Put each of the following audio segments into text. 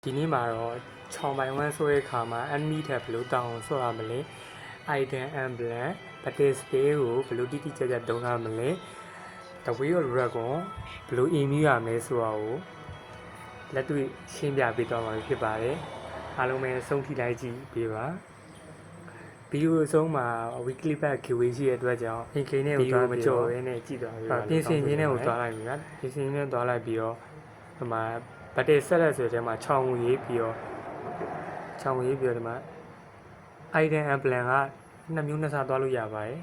ဒီနေ့မှာတော့ချောင်းပိုင်ဝမ်းဆိုတဲ့ခါမှာ enemy ထက်ဘယ်လိုတောင်းဆိုရမလဲ item emblem battle skill ကိုဘယ်လိုတိတိကျကျသုံးရမလဲ the way of dragon ဘယ်လို aim ရမလဲဆိုတာကိုလက်တွေ့ရှင်းပြပေးသွားမှာဖြစ်ပါတယ်အားလုံးပဲဆုံးထိလိုက်ကြည့်ပေးပါဗီဒီယိုအဆုံးမှာ weekly pack giveaway ရှိတဲ့အတွက်ကြောင့် link နဲ့ကိုသွားမကြော်ဘဲနဲ့ကြည့်သွားပြီပြင်ဆင်ခြင်းနဲ့ကိုသွားလိုက်ပြီဗျာပြင်ဆင်ခြင်းနဲ့သွားလိုက်ပြီးတော့ဒီမှာဗတ်တေဆက်လက်ဆိုတဲ့မှာ6ငွေရေးပြီးတော့ဒီမှာ item emblem က2မျိုးနှစ်ဆသွားလို့ရပါတယ်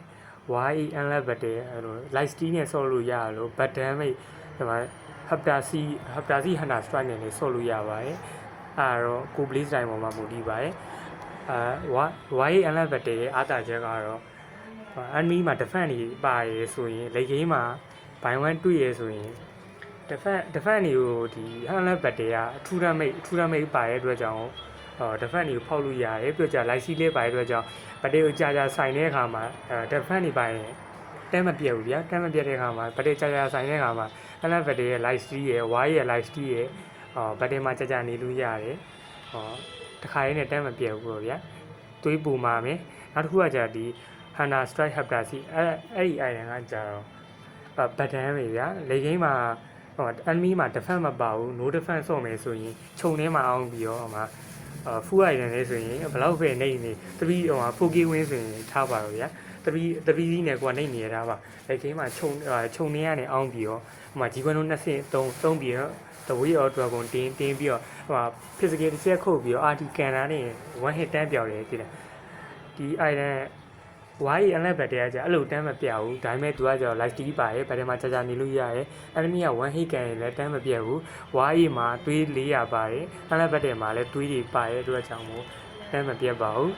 YE unlock ဗတ်တေအဲ့လို light steal နဲ့ဆော့လို့ရလို့ but damage ဒီမှာ haptasi hunter strike နဲ့လည်းဆော့လို့ရပါတယ်အဲ့တော့ကို play style ပေါ်မှာမူတည်ပါတယ်YE unlock ဗတ်တေရဲ့အားသာချက်ကတော့ enemy မှာ defense တွေပါရယ်ဆိုရင် late game မှာ buy one တွေ့ရယ်ဆိုရင် defense တွေကိုဒီ unlock ဗတ်တေကထူထမ်းမိတ်ပါရဲ့အတွက်ကြောင့်defense တွေကိုဖောက်လို့ရတယ်ပြီးတော့ light steal လေးပါရဲ့အတွက်ကြောင့်ဗတ်တေကိုကြာဆိုင်တဲ့အခါမှာdefense တွေပါရင်တဲမပြတ်ဘူးဗျာတဲမပြတ်တဲ့အခါမှာဗတ်တေကြာဆိုင်တဲ့အခါမှာ unlock ဗတ်တေရဲ့ light steal ရဲ့ Y ရဲ့ light steal ရဲ့ဗတ်တေမှာကြာနေလို့ရတယ်တခါရင်းနဲ့တဲမပြတ်ဘူးပေါ့ဗျာသွေးပူမှာမယ်နောက်တစ်ခုကကြာဒီ hunter strike haptasi အဲ့ဒီ item ကကြာတော့ဗတ်တန်းပဲဗျာလေကင်းမှာenemy မှာ defense မပါဘူး no defense ဆော့မယ်ဆိုရင်ခြုံထဲမှာအောင်ပြီးတော့ဟိုမှာfull item လေးဆိုရင်ဘယ်လောက်ပဲနေနေတပီးဟိုမှာ 4K win ဆိုရင်ထားပါတော့ဗျာတပီးစီးနဲ့ကိုကနေနေရတာပါလေကင်းမှာခြုံနေရနေအောင်ပြီးတော့ဟိုမှာကြီးကွန်းတို့2ဆင့်သုံးပြီးတော့ the way of dragon တင်းပြီးတော့ဟိုမှာ physical တစ်ချက်ခုတ်ပြီးတော့ RT ကန်တာနဲ့ one hit တန်းပြောက်တယ်ကြည့်လားဒီ item why အလဲဘက်တည်းကကြာအဲ့လိုတန်းမပြတ်ဘူးဒါပေမဲ့သူကကြာ light steal ပါရဲ့ဘက်ထဲမှာကြာနေလို့ရတယ် enemy က one hit ကန်ရင်လည်းတန်းမပြတ်ဘူး why မှာတွေး400ပါတယ်အလဲဘက်ထဲမှာလည်းတွေးတွေပါရဲ့အတွက်ကြောင့်မို့တန်းမပြတ်ပါဘူး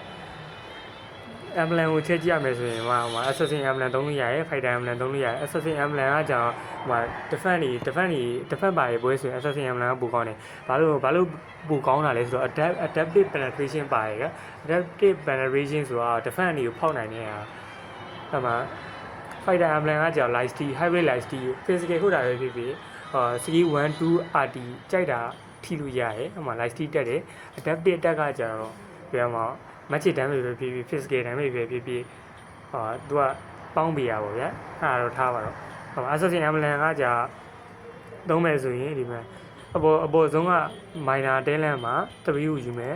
emblem ကိုချက်ကြည့်ရမယ်ဆိုရင်ဟိုမှာ assassin emblem သုံးလို့ရတယ် fighter emblem သုံးလို့ရတယ် assassin emblem ကကြာဟို defense ပါရဲ့ပွဲဆိုရင် assassin emblem ကပိုကောင်းတယ်ဘာလို့ပိုကောင်းတာလဲဆိုတော့ adaptive penetration ပါရဲ့ adaptive penetration ဆိုတာ defense တွေကိုဖောက်နိုင်နေတာအဲ့မှာ fighter emblem ကကြာ light steal hybrid light steal physical ဟုတ်တာပဲဖြစ်ဖြစ်skill 1 2 RT ကြိုက်တာထိလို့ရတယ်အဲ့မှာ light steal တက်တယ် adaptive attack ကကြာတော့ပြန်မှာmatch damage ပဲဖြစ်ဖြစ် physical damage ပဲဖြစ်ဖြစ်သူကပေါင်းပေးရပါဗျာအဲ့ဒါတော့ထားပါတော့assassin emblem ကကြာသုံးမယ်ဆိုရင်ဒီမှာအပေါ်ဆုံးက minor talent မှာ W ယူမယ်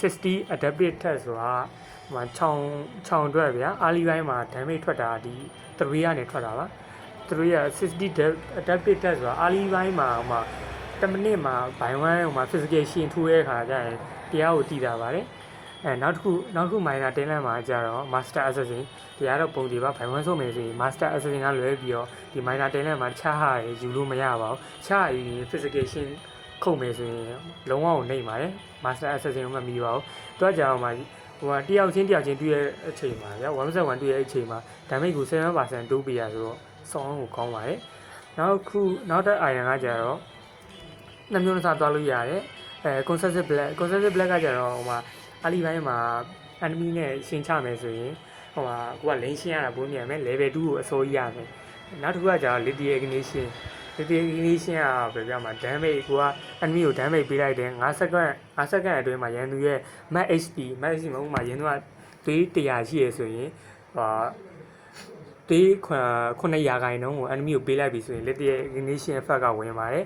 60 adaptive test ဆိုတာဟိုချောင်းအတွက်ဗျာ early ပိုင်းမှာ damage ထွက်တာဒီ3ကနေထွက်တာပါ3က60 adaptive test ဆိုတာ early ပိုင်းမှာဟို10မိနစ်မှာ buy one ဟိုမှာ physical ရှင်ထိုးတဲ့အခါကျရင်တရားကိုတည်တာပါတယ်နောက်တစ်ခု minor talent မှာကျတော့ master assassin တရားတော့ပုံဒီပါဘိုင်ဝမ်ဆုံးမယ်ဆိုရင် master assassin ကလွဲပြီးတော့ဒီ minor talent မှာချဟာရယူလို့မရပါဘူးချဟာယူရင် physication ခုတ်မယ်ဆိုရင်လုံးဝကိုနှိမ့်ပါတယ် master assassin ကိုမမီပါဘူးတွားကြအောင်မှာဟိုတယောက်ချင်းတွေ့တဲ့အချိန်မှာဗျာ1/1တွေ့တဲ့အချိန်မှာ damage ကို 7% တိုးပေးရဆိုတော့ဆောင်းကိုကောင်းပါတယ်နောက်တစ် iron ကကျတော့2မျိုးနှစ်ဆသွားလို့ရတယ်consensus black ကကျတော့ဟိုမှာအားလီပိုင်းမှာ enemy နဲ့ရှင်းချမယ်ဆိုရင်ဟိုမှာကိုက lane ရှင်းရတာပိုမြန်မယ် level 2ကိုအစိုးရမယ်နောက်တစ်ခုကကြာ lethal ignition ကဘယ်ပြောမှာ damage ကိုက enemy ကို damage ပေးလိုက်တယ်5 second အတွင်းမှာရန်သူရဲ့ max HP မဟုတ်မှာရန်သူကသွေး100ရှိရဆိုရင်သွေး900ခိုင်နှုန်းကို enemy ကိုပေးလိုက်ပြီဆိုရင် lethal ignition effect ကဝင်ပါတယ်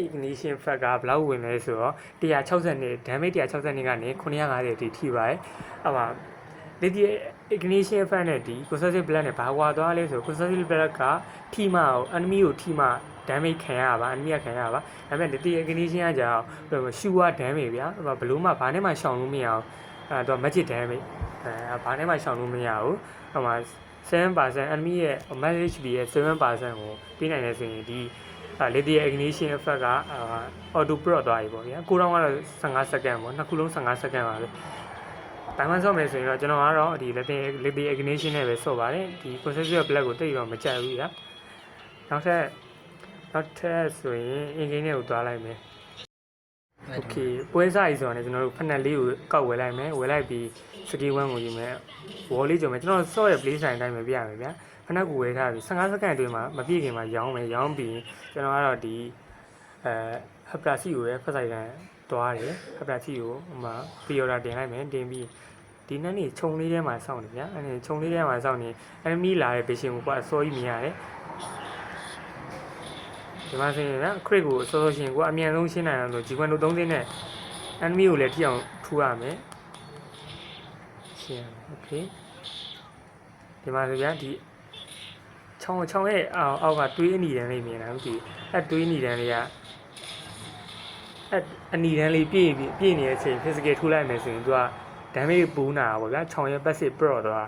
ignition effect ကဘယ်လောက်ဝင်လဲဆိုတော့160 damage 160ကနေ950အထိထိပါတယ်အဲ့မှာ lethal ignition effect နဲ့ဒီ consensus black နဲ့ဘာကွာသွားလဲဆိုတော့ consensus black ကထိမှအောင် enemy ကိုထိမှ damage ခံရပါ enemy ကခံရပါဒါပေမဲ့ lethal ignition ကကြာရှူဝ damage ဗျာဘလို့မှဘာနဲ့မှရှောင်လို့မရအောင်သူက magic damage ဘာနဲ့မှရှောင်လို့မရဘူးဟိုမှာ7% enemy ရဲ့ max HP ရဲ့ 7% ကိုပေးနိုင်တယ်ဆိုရင်ဒီlethal ignition effect ကauto prot သွားပြီပေါ့ဗျာကိုတော့ကတော့15 second ပေါ့နှစ်ခုလုံး15 second ပါပဲဘိုင်မန်ဆော့မယ်ဆိုရင်တော့ကျွန်တော်ကတော့ဒီ lethal ignition နဲ့ပဲဆော့ပါတယ်ဒီ consensus black ကိုတိတ်တော့မကြိုက်ဘူးဗျာနောက်ထပ်ဆိုရင် in game နဲ့ကိုသွားလိုက်မယ် okay ပွဲစားကြီးဆိုတော့ကျွန်တော်တို့ဖက်နက်လေးကိုကောက်ဝယ်လိုက်မယ်ဝယ်လိုက်ပြီး skill 1ကိုယူမယ် wall လေးကြုံမယ်ကျွန်တော်ဆော့ရဲ့ play style အတိုင်းပဲပြရမယ်ဗျာဖက်နက်ကိုဝယ်ထားပြီး15 second အတွင်းမှာမပြည့်ခင်မှာရောင်းမယ်ရောင်းပြီးကျွန်တော်ကတော့ဒီhaptasi ကိုပဲဖက်ဆိုင်ကန် သွားတယ်ခပ်တာချီကိုဟိုမှာပီယော်တာတင်လိုက်မယ်တင်ပြီးဒီနန်းနေခြုံလေးထဲမှာစောင့်နေဗျာအဲ့ခြုံလေးထဲမှာစောင့်နေ enemy လာတဲ့ vision ကိုအစောကြီးမြင်ရတယ်ဒီမှာဆိုရင်ဗျာ crit ကိုစောစောရှင်ကိုအမြန်ဆုံးရှင်းနိုင်အောင်လို့ G1 တို့3သိန်းနဲ့ enemy ကိုလည်းထိအောင်ထူရမယ်ရှင်းโอเคဒီမှာဆိုဗျာဒီချောင်းရဲ့အောက်ကတွေးအနီတန်းလေးမြင်တာမသိအဲ့တွေးအနီတန်းလေးကအဲ့အနီတန်းလေးပြည့်နေတဲ့အချိန် physical ထူလိုက်မယ်ဆိုရင်သူက damage ပူးနာပါဗျာချောင်းရဲ့ passive ပရော့သွား